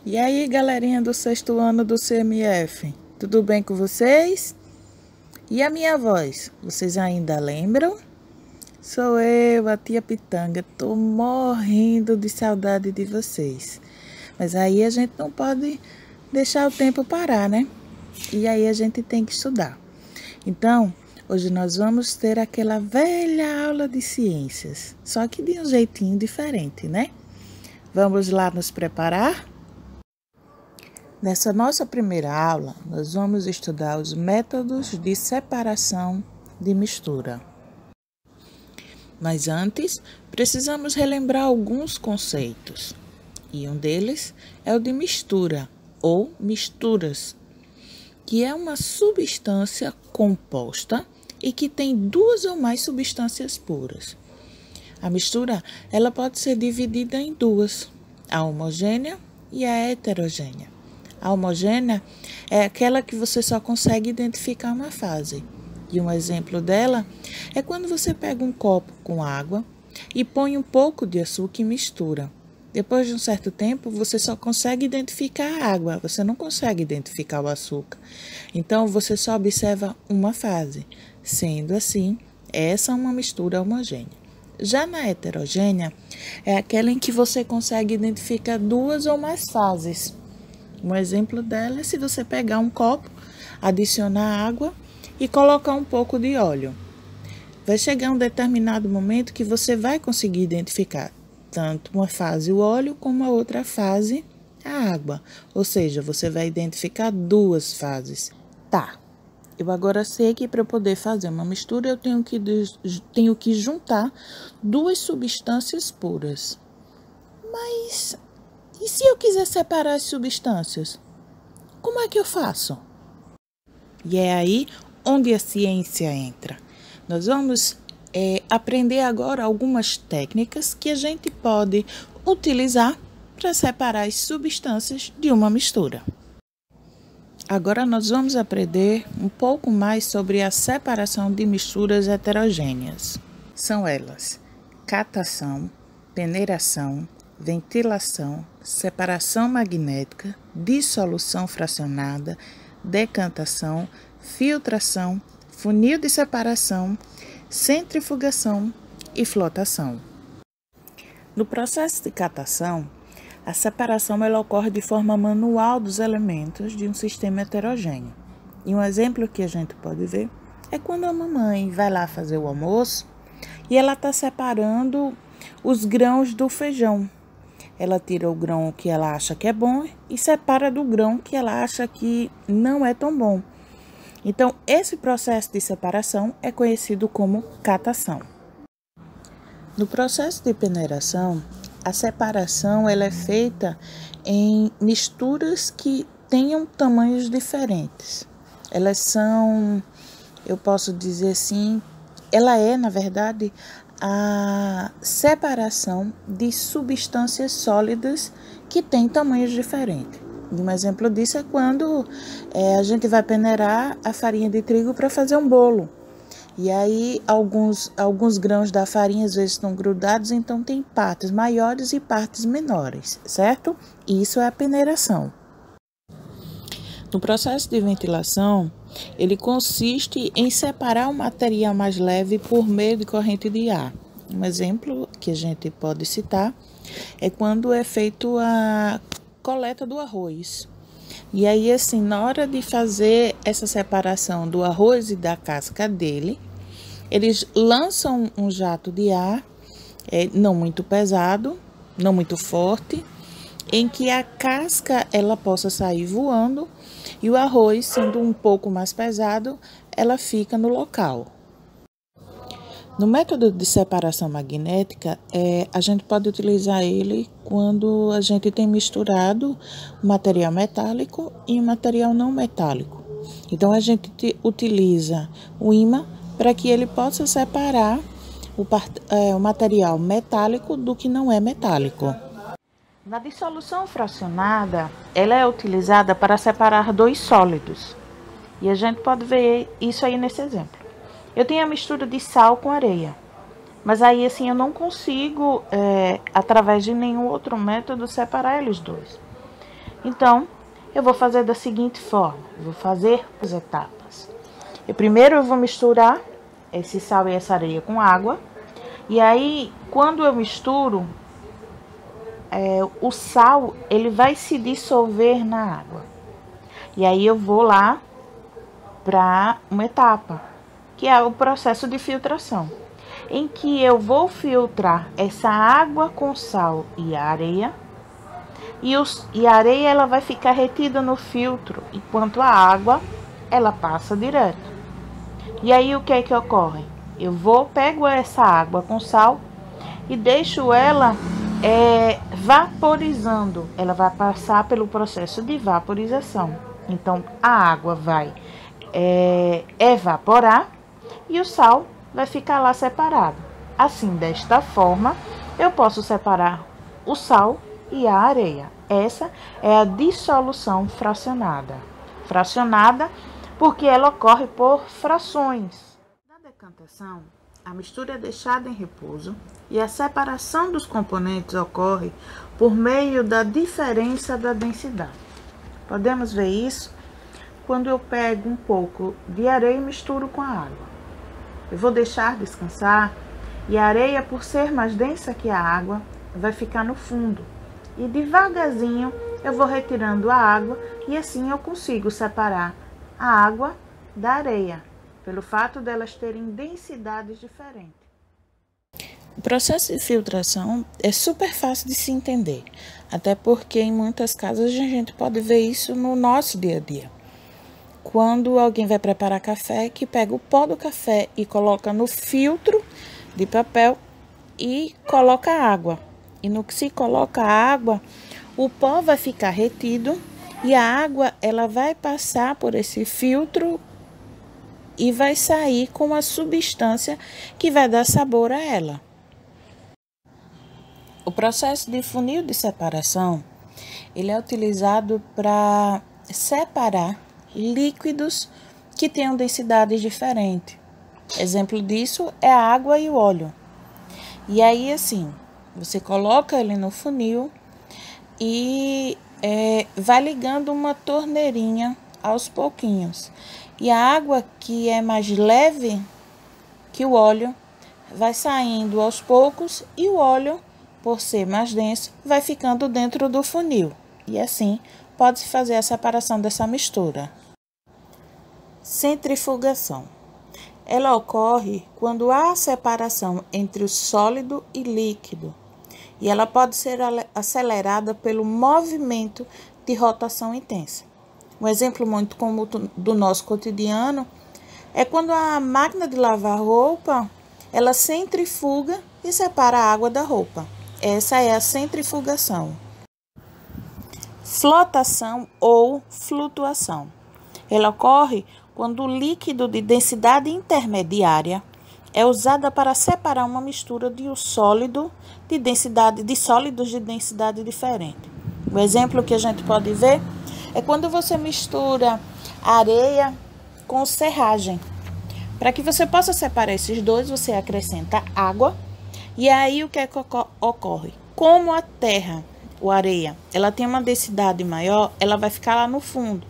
E aí, galerinha do sexto ano do CMF, tudo bem com vocês? E a minha voz, vocês ainda lembram? Sou eu, a tia Pitanga, tô morrendo de saudade de vocês. Mas aí a gente não pode deixar o tempo parar, né? E aí a gente tem que estudar. Então, hoje nós vamos ter aquela velha aula de ciências, só que de um jeitinho diferente, né? Vamos lá nos preparar? Nessa nossa primeira aula, nós vamos estudar os métodos de separação de mistura. Mas antes, precisamos relembrar alguns conceitos. E um deles é o de mistura, ou misturas, que é uma substância composta e que tem duas ou mais substâncias puras. A mistura, ela pode ser dividida em duas, a homogênea e a heterogênea. A homogênea é aquela que você só consegue identificar uma fase. E um exemplo dela é quando você pega um copo com água e põe um pouco de açúcar e mistura. Depois de um certo tempo, você só consegue identificar a água, você não consegue identificar o açúcar. Então, você só observa uma fase. Sendo assim, essa é uma mistura homogênea. Já na heterogênea, é aquela em que você consegue identificar duas ou mais fases. Um exemplo dela é se você pegar um copo, adicionar água e colocar um pouco de óleo. Vai chegar um determinado momento que você vai conseguir identificar tanto uma fase o óleo como a outra fase a água. Ou seja, você vai identificar duas fases. Tá, eu agora sei que para eu poder fazer uma mistura eu tenho que juntar duas substâncias puras. Mas e se eu quiser separar as substâncias? Como é que eu faço? E é aí onde a ciência entra. Nós vamos aprender agora algumas técnicas que a gente pode utilizar para separar as substâncias de uma mistura. Agora nós vamos aprender um pouco mais sobre a separação de misturas heterogêneas. São elas: catação, peneiração, ventilação, separação magnética, dissolução fracionada, decantação, filtração, funil de separação, centrifugação e flotação. No processo de catação, a separação ela ocorre de forma manual dos elementos de um sistema heterogêneo. E um exemplo que a gente pode ver é quando a mamãe vai lá fazer o almoço e ela está separando os grãos do feijão. Ela tira o grão que ela acha que é bom e separa do grão que ela acha que não é tão bom. Então, esse processo de separação é conhecido como catação. No processo de peneiração, a separação ela é feita em misturas que tenham tamanhos diferentes. Elas são, eu posso dizer assim, ela é, na verdade, a separação de substâncias sólidas que têm tamanhos diferentes. Um exemplo disso é quando a gente vai peneirar a farinha de trigo para fazer um bolo. E aí alguns grãos da farinha às vezes estão grudados, então tem partes maiores e partes menores, certo? Isso é a peneiração. No processo de ventilação, ele consiste em separar o material mais leve por meio de corrente de ar. Um exemplo que a gente pode citar é quando é feito a coleta do arroz. E aí, assim, na hora de fazer essa separação do arroz e da casca dele, eles lançam um jato de ar, não muito pesado, não muito forte, em que a casca ela possa sair voando e o arroz, sendo um pouco mais pesado, ela fica no local. No método de separação magnética, a gente pode utilizar ele quando a gente tem misturado material metálico e material não metálico. Então, a gente utiliza o ímã para que ele possa separar o material metálico do que não é metálico. Na dissolução fracionada, ela é utilizada para separar dois sólidos. E a gente pode ver isso aí nesse exemplo. Eu tenho a mistura de sal com areia, mas aí assim eu não consigo, através de nenhum outro método, separar eles dois. Então, eu vou fazer da seguinte forma, eu vou fazer as etapas. Primeiro eu vou misturar esse sal e essa areia com água, e aí quando eu misturo, o sal ele vai se dissolver na água. E aí eu vou lá para uma etapa, que é o processo de filtração, em que eu vou filtrar essa água com sal e a areia, e a areia ela vai ficar retida no filtro, enquanto a água ela passa direto. E aí o que é que ocorre? Eu pego essa água com sal e deixo ela vaporizando. Ela vai passar pelo processo de vaporização. Então a água vai evaporar e o sal vai ficar lá separado. Assim, desta forma, eu posso separar o sal e a areia. Essa é a dissolução fracionada. Fracionada porque ela ocorre por frações. Na decantação, a mistura é deixada em repouso e a separação dos componentes ocorre por meio da diferença da densidade. Podemos ver isso quando eu pego um pouco de areia e misturo com a água. Eu vou deixar descansar e a areia, por ser mais densa que a água, vai ficar no fundo. E devagarzinho eu vou retirando a água e assim eu consigo separar a água da areia, pelo fato delas terem densidades diferentes. O processo de filtração é super fácil de se entender, até porque em muitas casas a gente pode ver isso no nosso dia a dia. Quando alguém vai preparar café, que pega o pó do café e coloca no filtro de papel e coloca água. E no que se coloca água, o pó vai ficar retido e a água ela vai passar por esse filtro e vai sair com a substância que vai dar sabor a ela. O processo de funil de separação, ele é utilizado para separar líquidos que tenham densidades diferentes. Exemplo disso é a água e o óleo. E aí, assim, você coloca ele no funil e vai ligando uma torneirinha aos pouquinhos. E a água que é mais leve que o óleo vai saindo aos poucos e o óleo, por ser mais denso, vai ficando dentro do funil. E assim pode-se fazer a separação dessa mistura. Centrifugação. Ela ocorre quando há separação entre o sólido e líquido. E ela pode ser acelerada pelo movimento de rotação intensa. Um exemplo muito comum do nosso cotidiano é quando a máquina de lavar roupa, ela centrifuga e separa a água da roupa. Essa é a centrifugação. Flotação ou flutuação. Ela ocorre quando o líquido de densidade intermediária é usada para separar uma mistura de sólidos de densidade diferente. O exemplo que a gente pode ver é quando você mistura areia com serragem. Para que você possa separar esses dois, você acrescenta água e aí o que é que ocorre? Como a terra, ou areia, ela tem uma densidade maior, ela vai ficar lá no fundo.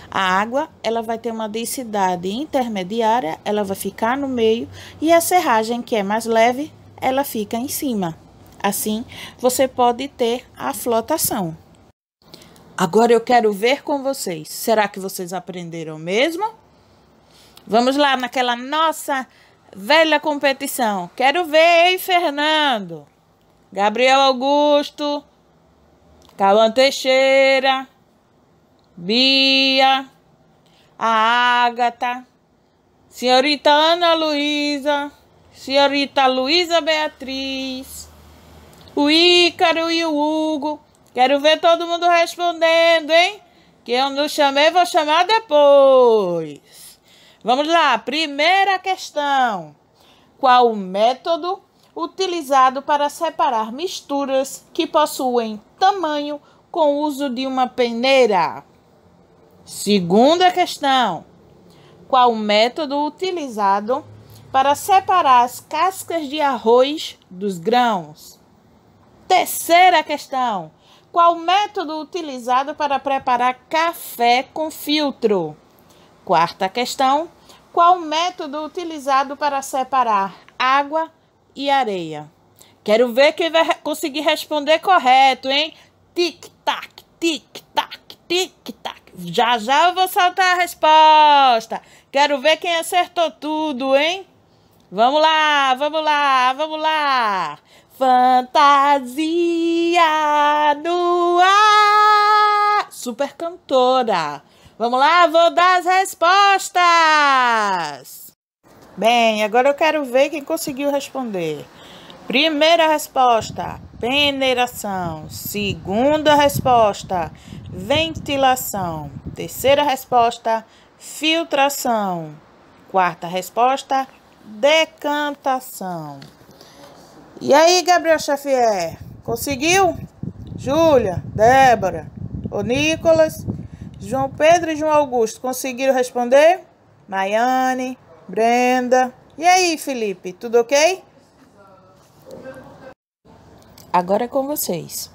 A água, ela vai ter uma densidade intermediária, ela vai ficar no meio e a serragem, que é mais leve, ela fica em cima. Assim, você pode ter a flotação. Agora eu quero ver com vocês. Será que vocês aprenderam mesmo? Vamos lá naquela nossa velha competição. Quero ver, hein, Fernando? Gabriel Augusto, Cauã Teixeira, Bia, a Ágata, senhorita Ana Luísa, senhorita Luísa Beatriz, o Ícaro e o Hugo. Quero ver todo mundo respondendo, hein? Que eu não chamei, vou chamar depois. Vamos lá, primeira questão. Qual o método utilizado para separar misturas que possuem tamanho com o uso de uma peneira? Segunda questão. Qual o método utilizado para separar as cascas de arroz dos grãos? Terceira questão. Qual o método utilizado para preparar café com filtro? Quarta questão. Qual o método utilizado para separar água e areia? Quero ver quem vai conseguir responder correto, hein? Tic-tac, tic-tac, tic-tac. Já já eu vou soltar a resposta. Quero ver quem acertou tudo, hein? Vamos lá, vamos lá, vamos lá. Fantasia no ar. Super cantora. Vamos lá, vou dar as respostas. Bem, agora eu quero ver quem conseguiu responder. Primeira resposta, peneiração. Segunda resposta, ventilação. Terceira resposta, filtração. Quarta resposta, decantação. E aí, Gabriel Xavier, conseguiu? Júlia, Débora, o Nicolas, João Pedro e João Augusto conseguiram responder? Maiane, Brenda. E aí, Felipe, tudo ok? Agora é com vocês.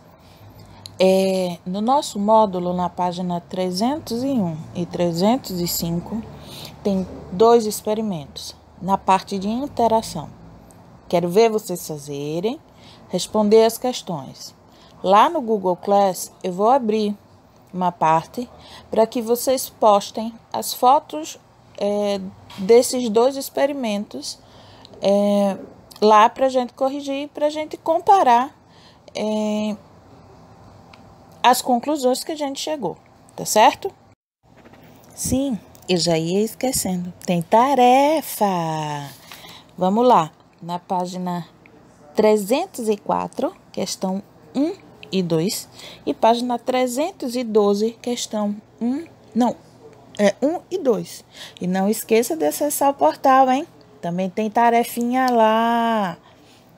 No nosso módulo, na página 301 e 305, tem 2 experimentos na parte de interação. Quero ver vocês fazerem, responder as questões. Lá no Google Class, eu vou abrir uma parte para que vocês postem as fotos desses 2 experimentos lá para a gente corrigir, para a gente comparar as conclusões que a gente chegou, tá certo? Sim, eu já ia esquecendo. Tem tarefa! Vamos lá, na página 304, questão 1 e 2, e página 312, questão 1 e 2. E não esqueça de acessar o portal, hein? Também tem tarefinha lá,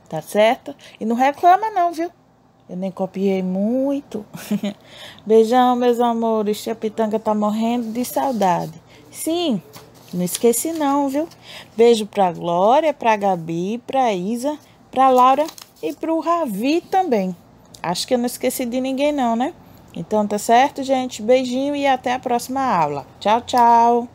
tá certo? E não reclama não, viu? Eu nem copiei muito. Beijão, meus amores. Tia Pitanga tá morrendo de saudade. Sim, não esqueci não, viu? Beijo pra Glória, pra Gabi, pra Isa, pra Laura e pro Ravi também. Acho que eu não esqueci de ninguém não, né? Então tá certo, gente? Beijinho e até a próxima aula. Tchau, tchau.